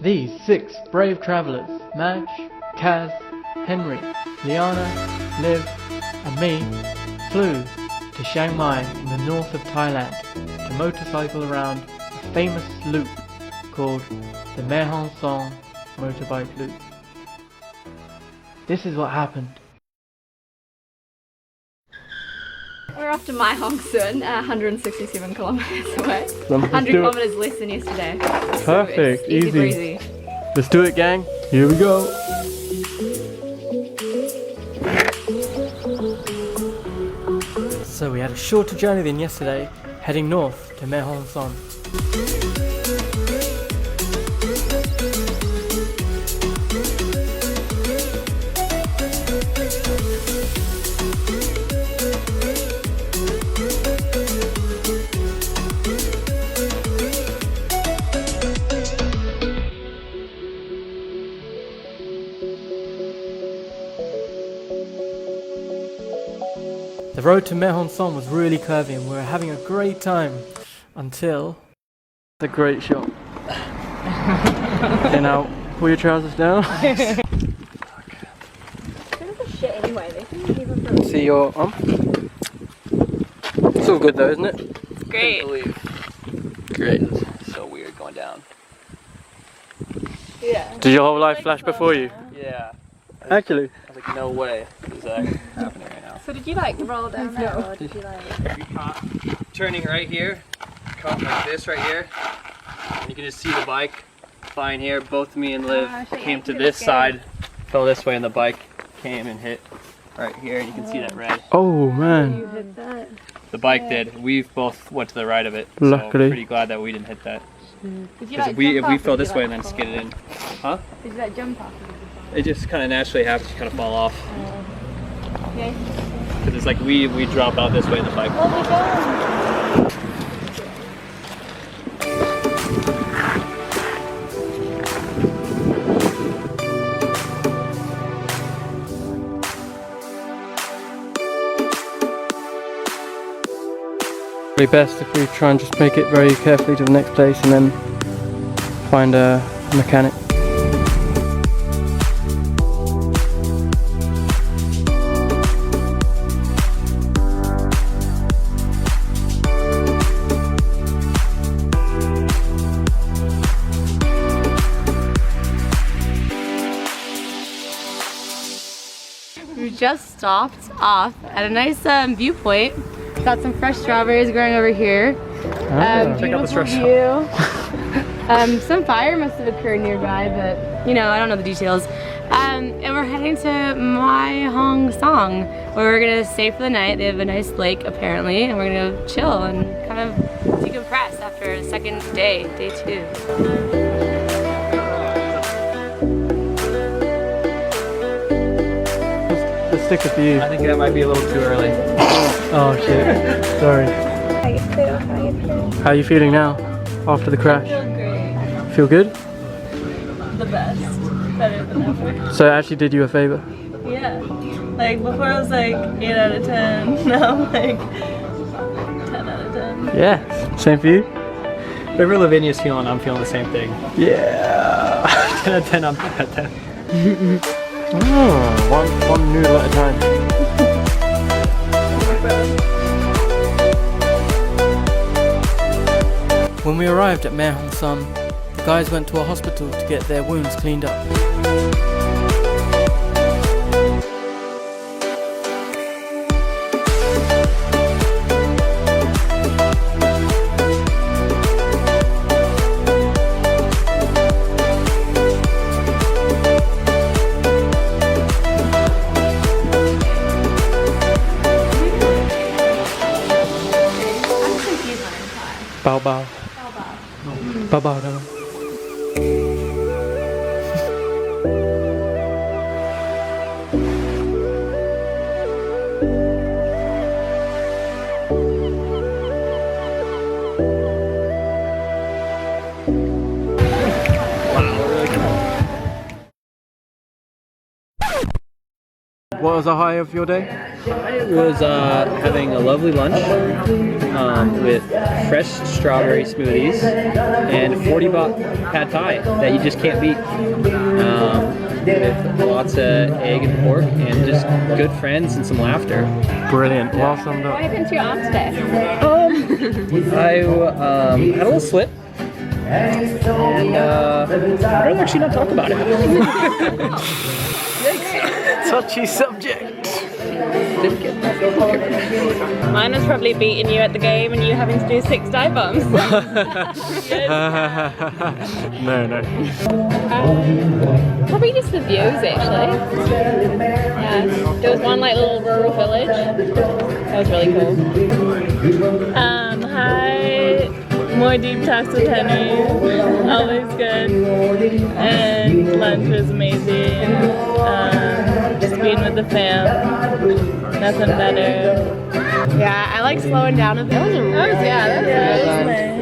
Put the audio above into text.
These 6 brave travellers, Madge, Kaz, Henry, Liana, Liv and me, flew to Chiang Mai in the north of Thailand to motorcycle around a famous loop called the Mae Hong Son motorbike loop. This is what happened. We're off to Mae Hong Son, 167 kilometers away. 100 kilometers less than yesterday. Perfect, So easy breezy. Let's do it, gang. Here we go. So we had a shorter journey than yesterday, heading north to Mae Hong Son. The road to Mae Hong Son was really curvy and we were having a great time until the great shot. Okay, now pull your trousers down. Shit anyway, they couldn't even See your arm? It's all good though, isn't it? It's great. Great. It's so weird going down. Yeah. Did your whole life flash before you? Yeah. Actually? I was like, no way is that happening right now. So did you like roll down there or did you like... We caught, turning right here, caught like this right here, and you can just see the bike flying here. Both me and Liv came to this side, fell this way, and the bike came and hit right here, and you can see that red. Oh man. You hit that. The bike did. We both went to the right of it. Luckily. So I'm pretty glad that we didn't hit that. Did you Because like if we fell this way and then skidded in. Huh? Did you like jump off? It just kind of naturally happens, you kind of fall off. Okay. Because it's like we drop out this way in the bike. Oh my god. Probably best if we try and just make it very carefully to the next place and then find a mechanic. We just stopped off at a nice viewpoint. Got some fresh strawberries growing over here. Check out this Beautiful view. Some fire must have occurred nearby, but you know, I don't know the details. And we're heading to Mae Hong Son, where we're gonna stay for the night. They have a nice lake apparently, and we're gonna go chill and kind of decompress after a second day, day 2. The sticker for you. I think that might be a little too early. Oh shit. Sorry. How are you feeling now after the crash? Great. Feel good? The best. Better than ever. So it actually did you a favor? Yeah. Like before I was like 8 out of 10. Now I'm like 10 out of 10. Yeah. Same for you? Whatever Lavinia's feeling, I'm feeling the same thing. Yeah. 10 out of 10, I'm 10 out of 10. Oh, one noodle at a time. When we arrived at Mae Hong Son, the guys went to a hospital to get their wounds cleaned up. Bao bao. Bao bao đâu. What was the high of your day? I was having a lovely lunch with fresh strawberry smoothies and 40 baht pad thai that you just can't beat. With lots of egg and pork and just good friends and some laughter. Brilliant. Well summed What up. happened to your arm today? I had a little slip. And I'd rather actually not talk about it. Touchy subject. Mine was probably beating you at the game and you having to do 6 dive bombs. No. Probably just the views actually. Yeah, there was one like little rural village. That was really cool. Hi, more deep talks with Henry. Always good. And lunch was amazing. Just being with the fam. Nothing better. Yeah, I like slowing down a bit. That was nice.